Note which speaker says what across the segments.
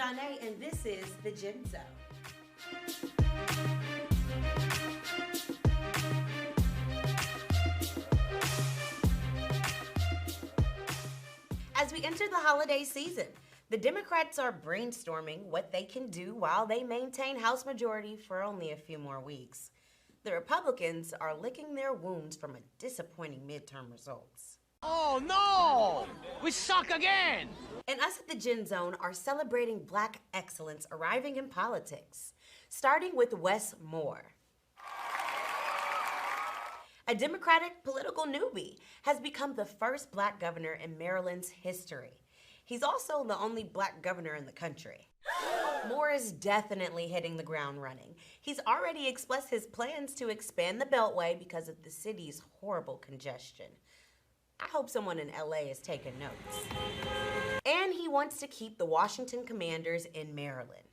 Speaker 1: Jhone, and this is the Gym Zone. As we enter the holiday season, the Democrats are brainstorming what they can do while they maintain House majority for only a few more weeks. The Republicans are licking their wounds from a disappointing midterm results.
Speaker 2: Oh no! We suck again!
Speaker 1: And us at the Gym Zone are celebrating Black excellence arriving in politics, starting with Wes Moore. A Democratic political newbie has become the first Black governor in Maryland's history. He's also the only Black governor in the country. Moore is definitely hitting the ground running. He's already expressed his plans to expand the Beltway because of the city's horrible congestion. I hope someone in LA is taking notes. And he wants to keep the Washington Commanders in Maryland.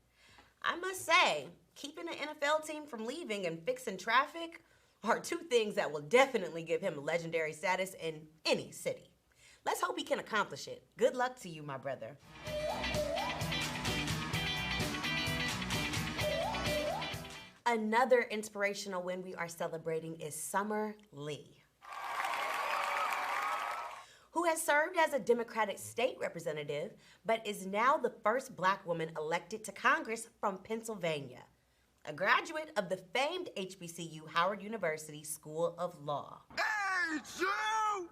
Speaker 1: I must say, keeping an NFL team from leaving and fixing traffic are two things that will definitely give him legendary status in any city. Let's hope he can accomplish it. Good luck to you, my brother. Another inspirational win we are celebrating is Summer Lee, who has served as a Democratic state representative, but is now the first Black woman elected to Congress from Pennsylvania, a graduate of the famed HBCU Howard University School of Law.
Speaker 3: Hey, Joe!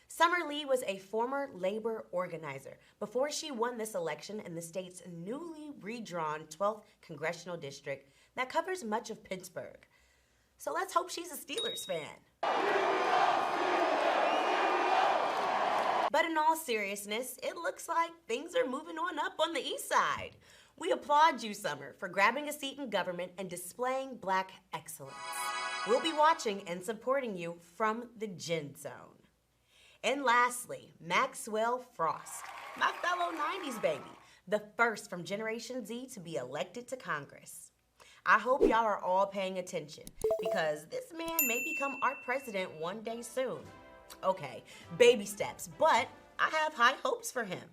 Speaker 1: Summer Lee was a former labor organizer before she won this election in the state's newly redrawn 12th congressional district that covers much of Pittsburgh. So let's hope she's a Steelers fan. But in all seriousness, it looks like things are moving on up on the east side. We applaud you, Summer, for grabbing a seat in government and displaying Black excellence. We'll be watching and supporting you from the Gym Zone. And lastly, Maxwell Frost, my fellow 90s baby, the first from Generation Z to be elected to Congress. I hope y'all are all paying attention because this man may become our president one day soon. Okay, baby steps, but I have high hopes for him.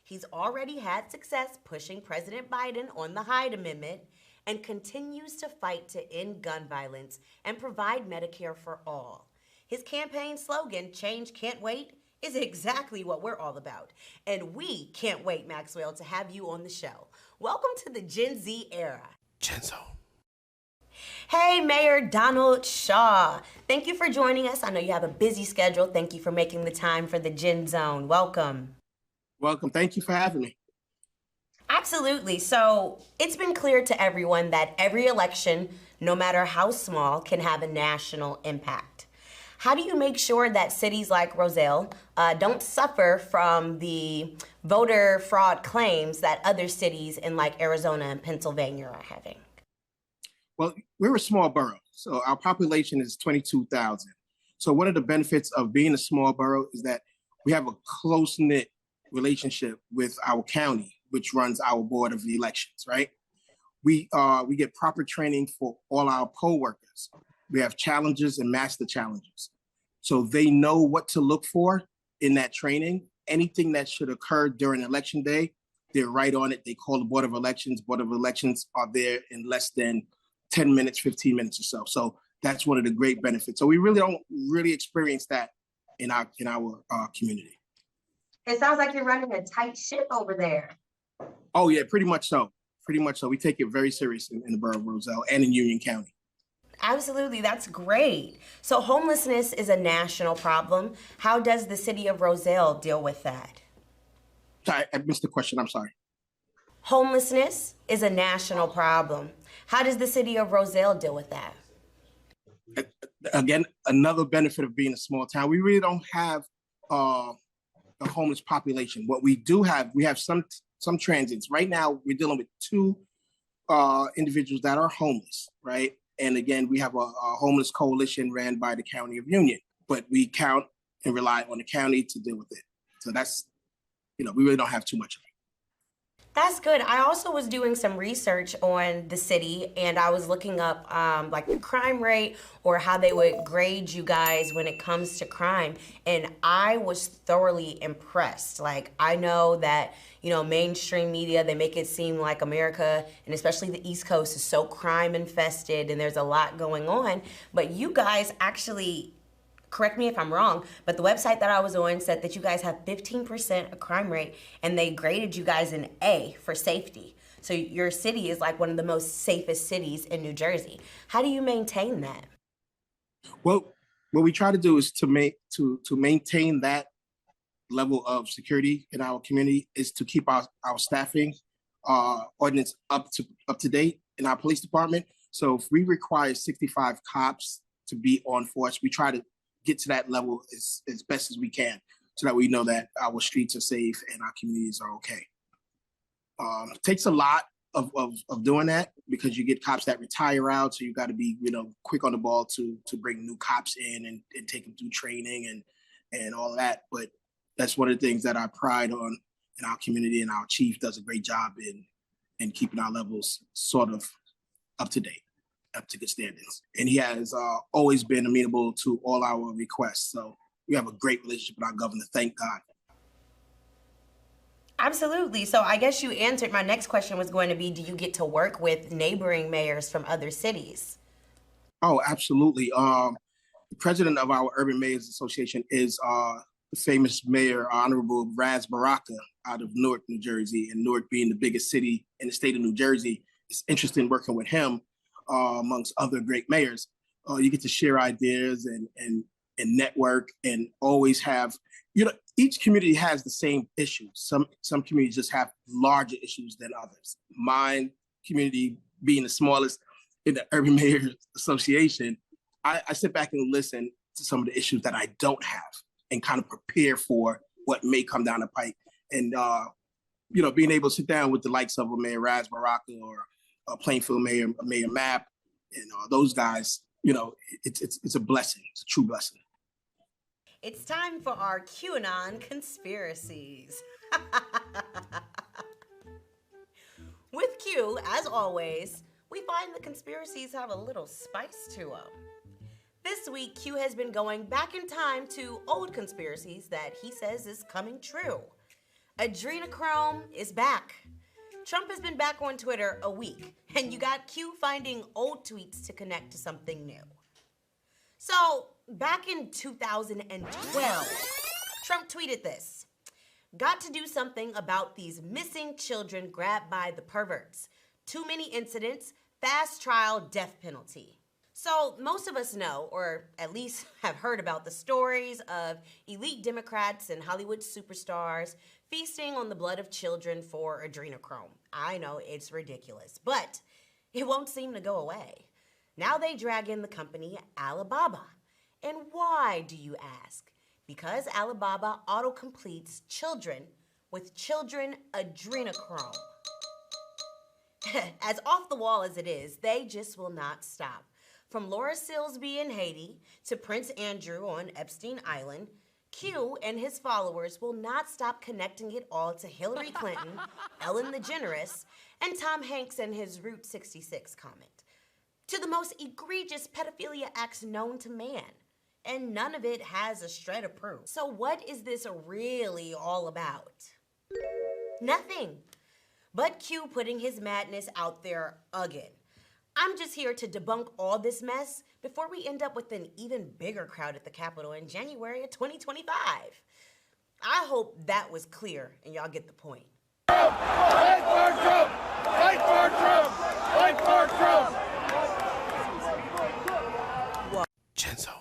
Speaker 1: He's already had success pushing President Biden on the Hyde Amendment and continues to fight to end gun violence and provide Medicare for all. His campaign slogan, "Change Can't Wait," is exactly what we're all about. And we can't wait, Maxwell, to have you on the show. Welcome to the Gen Z era.
Speaker 3: Gym Zone.
Speaker 1: Hey, Mayor Donald Shaw. Thank you for joining us. I know you have a busy schedule. Thank you for making the time for the Gym Zone. Welcome.
Speaker 4: Welcome. Thank you for having me.
Speaker 1: Absolutely. So it's been clear to everyone that every election, no matter how small, can have a national impact. How do you make sure that cities like Roselle don't suffer from the voter fraud claims that other cities in like Arizona and Pennsylvania are having?
Speaker 4: Well, we're a small borough, so our population is 22,000. So one of the benefits of being a small borough is that we have a close-knit relationship with our county, which runs our board of elections, right? We get proper training for all our poll workers. We have challenges and master challenges. So they know what to look for in that training. Anything that should occur during election day, they're right on it. They call the Board of Elections. Board of Elections are there in less than 10 minutes, 15 minutes or so. So that's one of the great benefits. So we really don't experience that in our community.
Speaker 1: It sounds like you're running a tight ship over there.
Speaker 4: Oh yeah, pretty much so. Pretty much so. We take it very serious in the borough of Roselle and in Union County.
Speaker 1: Absolutely, that's great. So homelessness is a national problem. How does the city of Roselle deal with that?
Speaker 4: Sorry, I missed the question, I'm sorry.
Speaker 1: Homelessness is a national problem. How does the city of Roselle deal with that?
Speaker 4: Again, another benefit of being a small town, we really don't have a homeless population. What we do have, we have some transients. Right now, we're dealing with two individuals that are homeless, right? And again, we have a homeless coalition ran by the County of Union, but we count and rely on the county to deal with it. So that's, we really don't have too much of it.
Speaker 1: That's good. I also was doing some research on the city and I was looking up like the crime rate or how they would grade you guys when it comes to crime. And I was thoroughly impressed. Like, I know that, you know, mainstream media, they make it seem like America and especially the East Coast is so crime infested and there's a lot going on. But you guys actually, correct me if I'm wrong, but the website that I was on said that you guys have 15% of crime rate and they graded you guys an A for safety. So your city is like one of the most safest cities in New Jersey. How do you maintain that?
Speaker 4: Well, what we try to do is to maintain that level of security in our community is to keep our staffing ordinance up to date in our police department. So if we require 65 cops to be on force, we try to get to that level as best as we can so that we know that our streets are safe and our communities are okay. It takes a lot of doing that because you get cops that retire out. So you got to be, you know, quick on the ball to bring new cops in and take them through training and all that. But that's one of the things that I pride on in our community, and our chief does a great job in keeping our levels sort of up to date, up to good standards. And he has always been amenable to all our requests. So we have a great relationship with our governor, thank God.
Speaker 1: Absolutely. So I guess you answered my next question was going to be, do you get to work with neighboring mayors from other cities?
Speaker 4: Oh, absolutely. The president of our Urban Mayors Association is the famous mayor, Honorable Raz Baraka, out of Newark, New Jersey, and Newark being the biggest city in the state of New Jersey. It's interesting working with him amongst other great mayors. You get to share ideas and network and always have, you know, each community has the same issues. Some communities just have larger issues than others. Mine community being the smallest in the Urban Mayors Association, I sit back and listen to some of the issues that I don't have and kind of prepare for what may come down the pike. And, you know, being able to sit down with the likes of a Mayor Raz Baraka or Plainfield Mayor Mapp and those guys, you know, it's a blessing. It's a true blessing.
Speaker 1: It's time for our QAnon conspiracies. With Q, as always, we find the conspiracies have a little spice to them. This week, Q has been going back in time to old conspiracies that he says is coming true. Adrenochrome is back. Trump has been back on Twitter a week, and you got Q finding old tweets to connect to something new. So, back in 2012, Trump tweeted this: "Got to do something about these missing children grabbed by the perverts. Too many incidents, fast trial, death penalty." So most of us know, or at least have heard about the stories of elite Democrats and Hollywood superstars feasting on the blood of children for adrenochrome. I know it's ridiculous, but it won't seem to go away. Now they drag in the company Alibaba. And why, do you ask? Because Alibaba auto-completes children with children adrenochrome. As off the wall as it is, they just will not stop. From Laura Silsby in Haiti to Prince Andrew on Epstein Island, Q and his followers will not stop connecting it all to Hillary Clinton, Ellen DeGeneres, and Tom Hanks and his Route 66 comment, to the most egregious pedophilia acts known to man. And none of it has a shred of proof. So what is this really all about? Nothing. But Q putting his madness out there again. I'm just here to debunk all this mess before we end up with an even bigger crowd at the Capitol in January of 2025. I hope that was clear and y'all get the point.
Speaker 3: Fight for Trump! Fight for Trump! Fight for Trump!
Speaker 4: Genzo.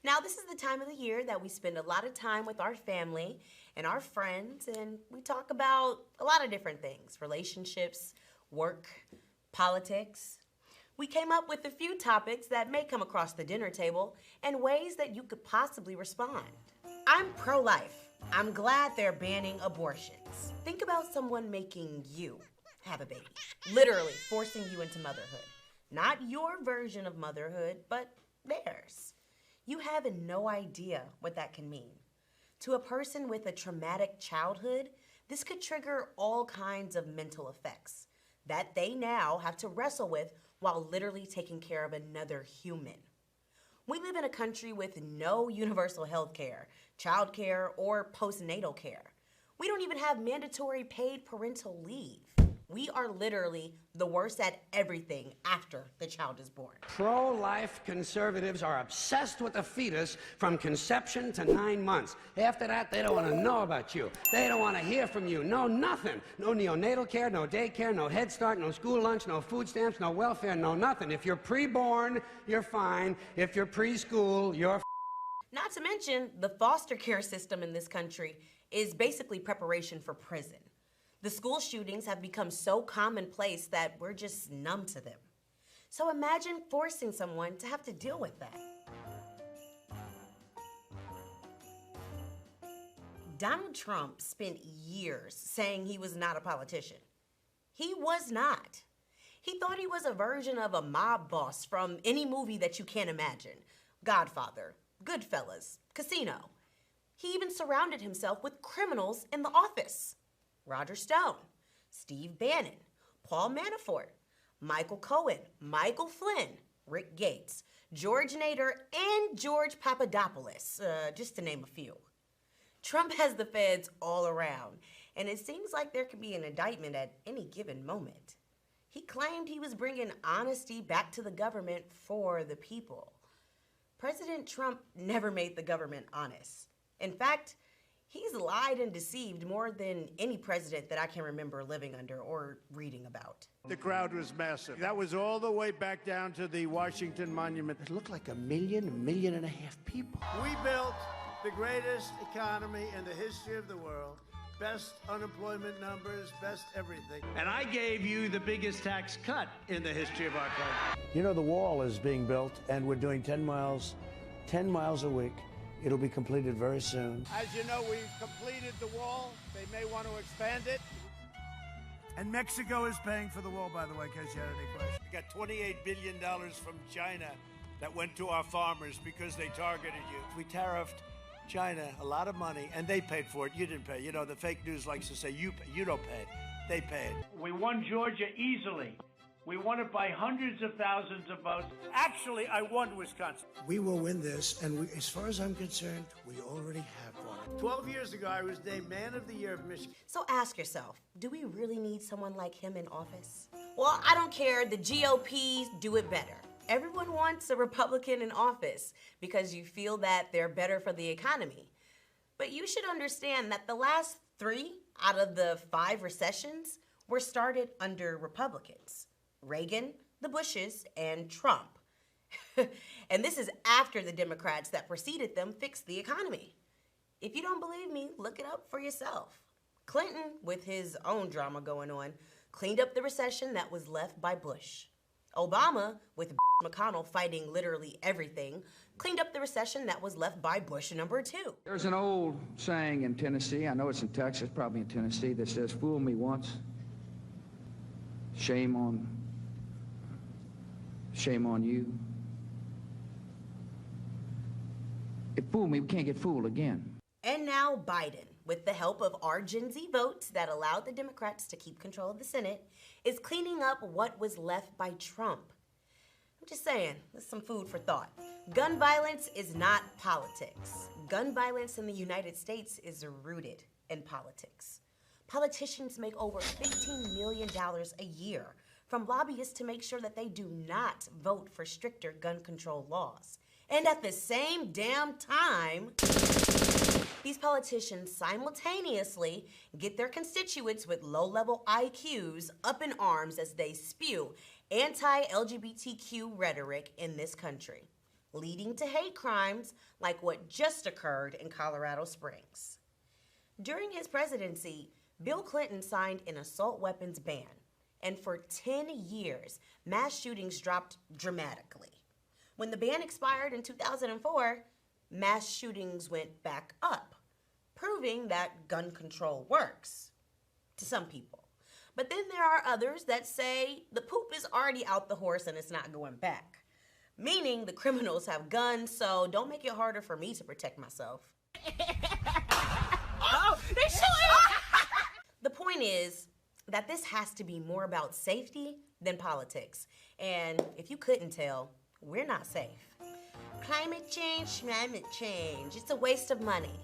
Speaker 1: Now, this is the time of the year that we spend a lot of time with our family and our friends, and we talk about a lot of different things: relationships, work, politics. We came up with a few topics that may come across the dinner table and ways that you could possibly respond. I'm pro-life. I'm glad they're banning abortions. Think about someone making you have a baby, literally forcing you into motherhood. Not your version of motherhood, but theirs. You have no idea what that can mean. To a person with a traumatic childhood, This could trigger all kinds of mental effects that they now have to wrestle with while literally taking care of another human. We live in a country with no universal health care, child care, or postnatal care. We don't even have mandatory paid parental leave. We are literally the worst at everything after the child is born.
Speaker 5: Pro-life conservatives are obsessed with the fetus from conception to 9 months. After that, they don't want to know about you. They don't want to hear from you. No, nothing. No neonatal care, no daycare, no Head Start, no school lunch, no food stamps, no welfare, no nothing. If you're pre-born, you're fine. If you're preschool, you're
Speaker 1: Not to mention, the foster care system in this country is basically preparation for prison. The school shootings have become so commonplace that we're just numb to them. So imagine forcing someone to have to deal with that. Donald Trump spent years saying he was not a politician. He was not. He thought he was a version of a mob boss from any movie that you can't imagine. Godfather, Goodfellas, Casino. He even surrounded himself with criminals in the office. Roger Stone, Steve Bannon, Paul Manafort, Michael Cohen, Michael Flynn, Rick Gates, George Nader, and George Papadopoulos, just to name a few. Trump has the feds all around, and it seems like there could be an indictment at any given moment. He claimed he was bringing honesty back to the government for the people. President Trump never made the government honest. In fact, he's lied and deceived more than any president that I can remember living under or reading about.
Speaker 6: The crowd was massive. That was all the way back down to the Washington Monument.
Speaker 5: It looked like a million and a half people.
Speaker 6: We built the greatest economy in the history of the world. Best unemployment numbers, best everything.
Speaker 2: And I gave you the biggest tax cut in the history of our country.
Speaker 7: You know, the wall is being built, and we're doing 10 miles a week. It'll be completed very soon.
Speaker 6: As you know, we've completed the wall. They may want to expand it. And Mexico is paying for the wall, by the way, in case you had any questions. We got $28 billion from China that went to our farmers because they targeted you. We tariffed China a lot of money, and they paid for it. You didn't pay. You know, the fake news likes to say you don't pay. They paid.
Speaker 8: We won Georgia easily. We won it by hundreds of thousands of votes.
Speaker 6: Actually, I won Wisconsin. We will win this, and as far as I'm concerned, we already have won it. 12 years ago, I was named Man of the Year of Michigan.
Speaker 1: So ask yourself, do we really need someone like him in office? Well, I don't care. The GOP do it better. Everyone wants a Republican in office because you feel that they're better for the economy. But you should understand that the last 3 out of the 5 recessions were started under Republicans. Reagan, the Bushes, and Trump. And this is after the Democrats that preceded them fixed the economy. If you don't believe me, look it up for yourself. Clinton, with his own drama going on, cleaned up the recession that was left by Bush. Obama, with McConnell fighting literally everything, cleaned up the recession that was left by Bush number 2.
Speaker 9: There's an old saying in Tennessee, I know it's in Texas, probably in Tennessee, that says, fool me once, shame on you. It fooled me, we can't get fooled again.
Speaker 1: And now Biden, with the help of our Gen Z votes that allowed the Democrats to keep control of the Senate, is cleaning up what was left by Trump. I'm just saying, there's some food for thought. Gun violence is not politics. Gun violence in the United States is rooted in politics. Politicians make over $15 million a year from lobbyists to make sure that they do not vote for stricter gun control laws. And at the same damn time, these politicians simultaneously get their constituents with low-level IQs up in arms as they spew anti-LGBTQ rhetoric in this country, leading to hate crimes like what just occurred in Colorado Springs. During his presidency, Bill Clinton signed an assault weapons ban, and for 10 years, mass shootings dropped dramatically. When the ban expired in 2004, mass shootings went back up, proving that gun control works to some people. But then there are others that say the poop is already out the horse and it's not going back, meaning the criminals have guns, so don't make it harder for me to protect myself.
Speaker 2: Oh, they shot
Speaker 1: point is that this has to be more about safety than politics. And if you couldn't tell, we're not safe. Climate change, it's a waste of money.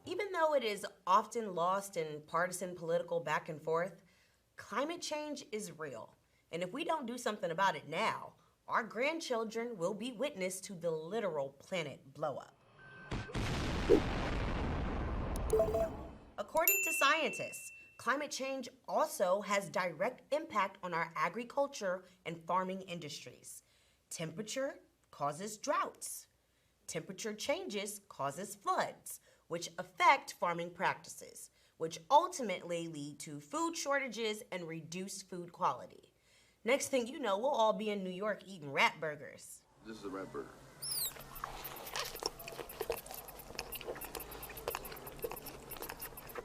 Speaker 1: Even though it is often lost in partisan political back and forth, climate change is real. And if we don't do something about it now, our grandchildren will be witness to the literal planet blow up. According to scientists, climate change also has direct impact on our agriculture and farming industries. Temperature causes droughts. Temperature changes causes floods, which affect farming practices, which ultimately lead to food shortages and reduced food quality. Next thing you know, we'll all be in New York eating rat burgers.
Speaker 3: This is a rat burger.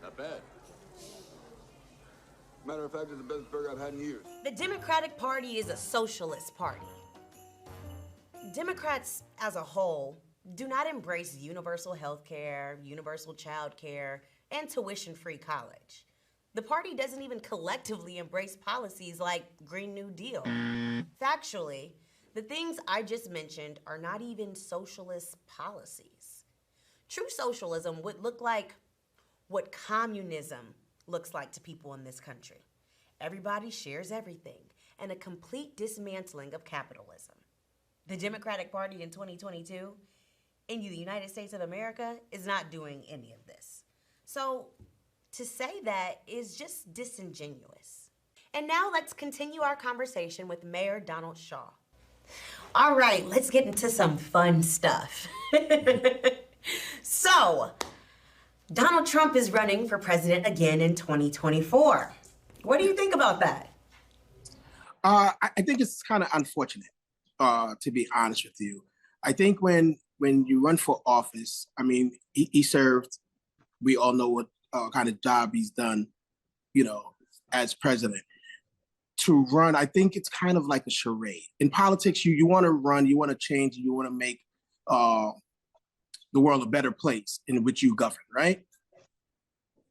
Speaker 3: Not bad. Matter of fact, it's the best burger I've had in years.
Speaker 1: The Democratic Party is a socialist party. Democrats as a whole do not embrace universal health care, universal child care, and tuition-free college. The party doesn't even collectively embrace policies like Green New Deal. Factually, the things I just mentioned are not even socialist policies. True socialism would look like what communism looks like to people in this country. Everybody shares everything, and a complete dismantling of capitalism. The Democratic Party in 2022 in the United States of America is not doing any of this. So to say that is just disingenuous. And now let's continue our conversation with Mayor Donald Shaw. All right, let's get into some fun stuff. So, Donald Trump is running for president again in 2024. What do you think about that?
Speaker 4: I think it's kind of unfortunate, to be honest with you. I think when you run for office, I mean, he served, we all know what kind of job he's done, as president. To run, I think it's kind of like a charade. In politics, you want to run, you want to change, you want to make the world a better place in which you govern, right?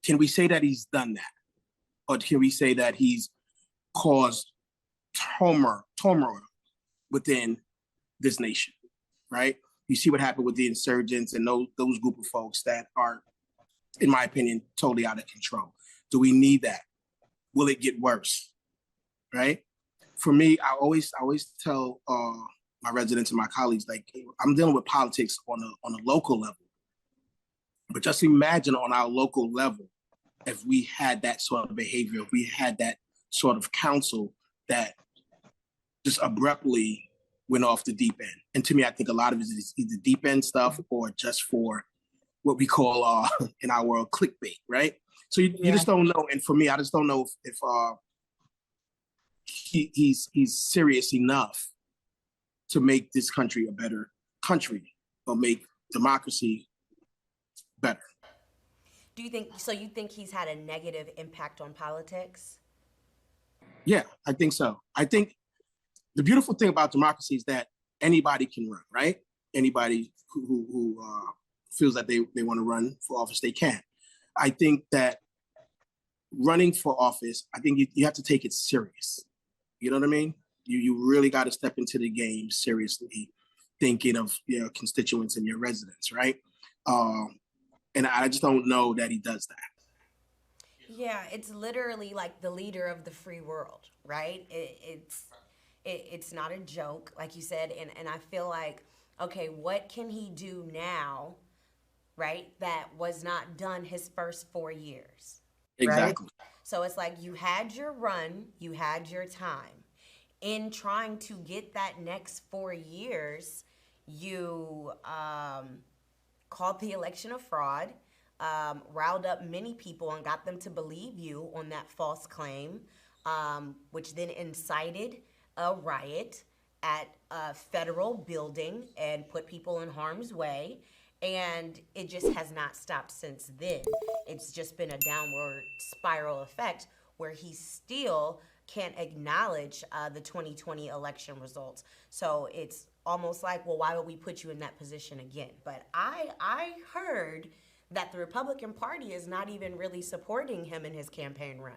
Speaker 4: Can we say that he's done that? Or can we say that he's caused turmoil within this nation, right? You see what happened with the insurgents and those group of folks that are, in my opinion, totally out of control. Do we need that? Will it get worse? Right? For me, I always tell my residents and my colleagues, like, I'm dealing with politics on a local level. But just imagine on our local level, if we had that sort of behavior, if we had that sort of council that just abruptly went off the deep end. And to me, I think a lot of it is either deep end stuff or just for what we call in our world clickbait, right? So you just don't know. And for me, I just don't know if he's serious enough to make this country a better country or make democracy better.
Speaker 1: Do you think he's had a negative impact on politics?
Speaker 4: Yeah, I think so. I think the beautiful thing about democracy is that anybody can run, right? Anybody who feels that they want to run for office, they can. I think that running for office, I think you have to take it serious. You know what I mean? You really got to step into the game seriously, thinking of your constituents and your residents, right? And I just don't know that he does that.
Speaker 1: Yeah, it's literally like the leader of the free world, right? It's not a joke, like you said, and I feel like, okay, what can he do now, right, that was not done his first 4 years?
Speaker 4: Exactly.
Speaker 1: Right? So it's like you had your run, you had your time. In trying to get that next 4 years, you called the election a fraud, riled up many people and got them to believe you on that false claim, which then incited a riot at a federal building and put people in harm's way. And it just has not stopped since then. It's just been a downward spiral effect where he still can't acknowledge the 2020 election results. So it's almost like, well, why would we put you in that position again? But I heard that the Republican Party is not even really supporting him in his campaign run.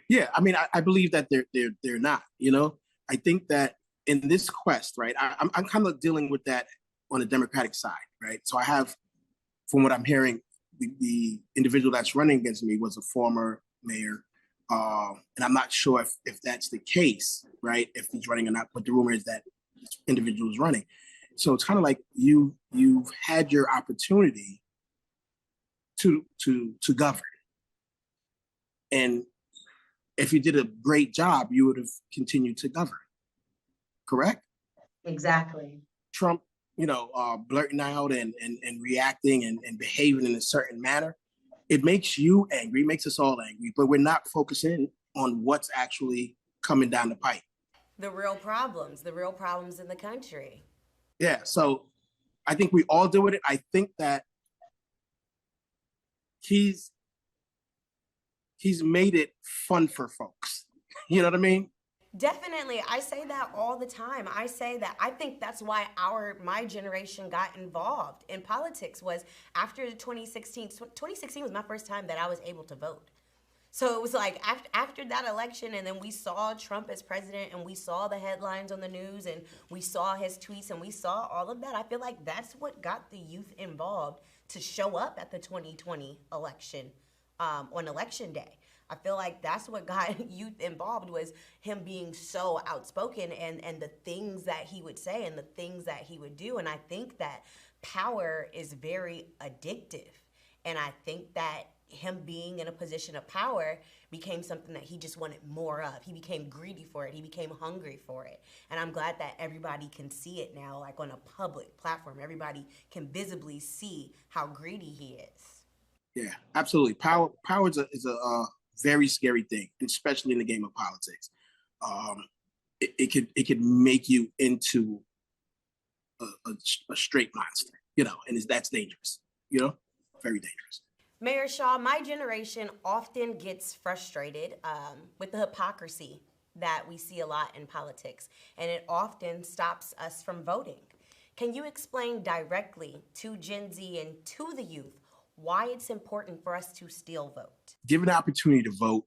Speaker 4: Yeah, I mean, I believe that they're not. You know, I think that in this quest, right? I'm kind of dealing with that on the Democratic side, right? So I have, from what I'm hearing, the individual that's running against me was a former mayor, and I'm not sure if that's the case, right? If he's running or not, but the rumor is that this individual is running. So it's kind of like you've had your opportunity to govern, and if you did a great job, you would have continued to govern. Correct?
Speaker 1: Exactly.
Speaker 4: Trump, blurting out and reacting and behaving in a certain manner, it makes you angry, makes us all angry, but we're not focusing on what's actually coming down the pipe.
Speaker 1: The real problems in the country.
Speaker 4: Yeah, so I think we all deal with it. I think that he's made it fun for folks. You know what I mean?
Speaker 1: Definitely. I say that all the time. I say that I think that's why my generation got involved in politics was after 2016. 2016 was my first time that I was able to vote. So it was like after that election, and then we saw Trump as president, and we saw the headlines on the news, and we saw his tweets, and we saw all of that. I feel like that's what got the youth involved to show up at the 2020 election on election day. I feel like that's what got youth involved was him being so outspoken and the things that he would say and the things that he would do. And I think that power is very addictive. And I think that him being in a position of power became something that he just wanted more of. He became greedy for it. He became hungry for it. And I'm glad that everybody can see it now, like on a public platform. Everybody can visibly see how greedy he is.
Speaker 4: Yeah, absolutely. Power is a very scary thing, especially in the game of politics. It could make you into a straight monster, and that's dangerous, very dangerous.
Speaker 1: Mayor Shaw, my generation often gets frustrated with the hypocrisy that we see a lot in politics, and it often stops us from voting. Can you explain directly to Gen Z and to the youth why it's important for us to still vote?
Speaker 4: Given the opportunity to vote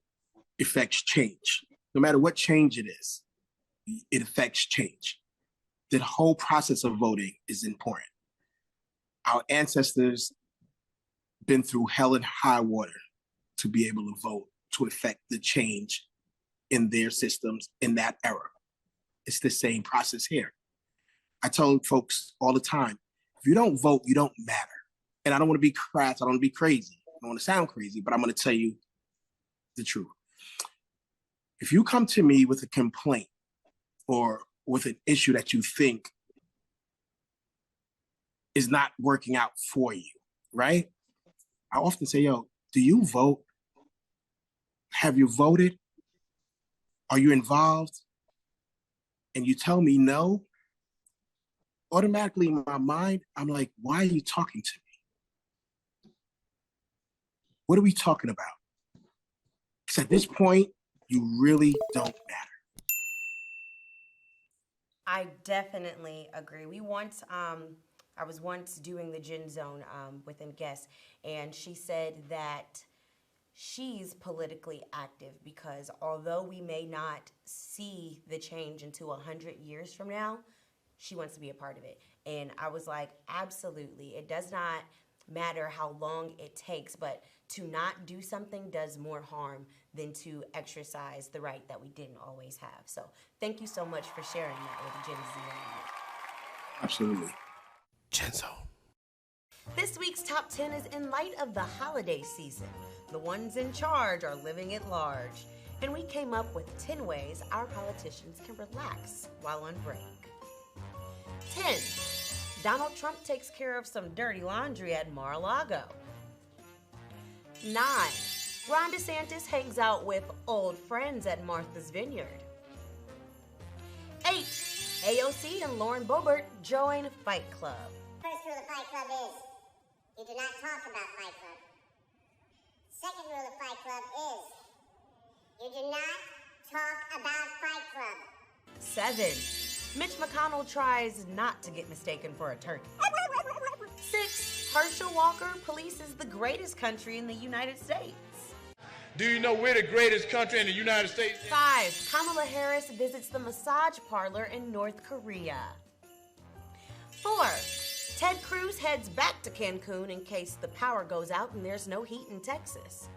Speaker 4: affects change. No matter what change it is, it affects change. The whole process of voting is important. Our ancestors been through hell and high water to be able to vote to affect the change in their systems in that era. It's the same process here. I tell folks all the time, if you don't vote, you don't matter. And I don't want to be crass, I don't want to be crazy. I don't want to sound crazy, but I'm going to tell you the truth. If you come to me with a complaint or with an issue that you think is not working out for you, right? I often say, do you vote? Have you voted? Are you involved? And you tell me no, automatically in my mind, I'm like, why are you talking to me? What are we talking about? Because at this point, you really don't matter.
Speaker 1: I definitely agree. I was once doing the Gen Zone with a guest, and she said that she's politically active because although we may not see the change until 100 years from now, she wants to be a part of it. And I was like, absolutely. It does not matter how long it takes, but to not do something does more harm than to exercise the right that we didn't always have. So thank you so much for sharing that with Gen Z.
Speaker 4: Absolutely.
Speaker 1: Gen Zone. This week's Top 10 is in light of the holiday season. The ones in charge are living at large. And we came up with 10 ways our politicians can relax while on break. 10. Donald Trump takes care of some dirty laundry at Mar-a-Lago. 9. Ron DeSantis hangs out with old friends at Martha's Vineyard. 8. AOC and Lauren Boebert join Fight Club.
Speaker 10: First rule of Fight Club is, you do not talk about Fight Club. Second rule of Fight Club is, you do not talk about Fight Club.
Speaker 1: 7. Mitch McConnell tries not to get mistaken for a turkey. 6. Herschel Walker polices the greatest country in the United States.
Speaker 3: Do you know we're the greatest country in the United States?
Speaker 1: 5. Kamala Harris visits the massage parlor in North Korea. 4. Ted Cruz heads back to Cancun in case the power goes out and there's no heat in Texas.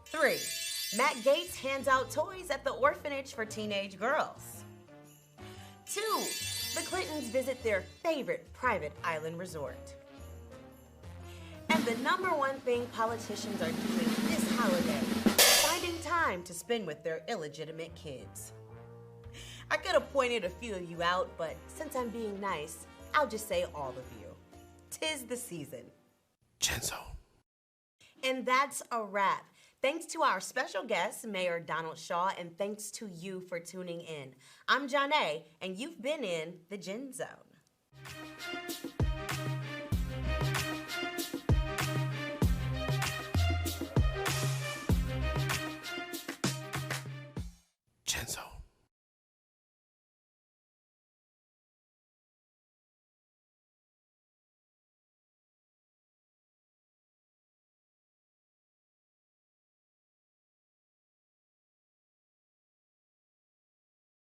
Speaker 1: 3. Matt Gaetz hands out toys at the orphanage for teenage girls. 2. The Clintons visit their favorite private island resort. And the #1 thing politicians are doing this holiday, finding time to spend with their illegitimate kids. I could have pointed a few of you out, but since I'm being nice, I'll just say all of you. 'Tis the season.
Speaker 4: Jhone.
Speaker 1: And that's a wrap. Thanks to our special guest, Mayor Donald Shaw, and thanks to you for tuning in. I'm Jhone, and you've been in the Jhone Zone.
Speaker 4: Jhone.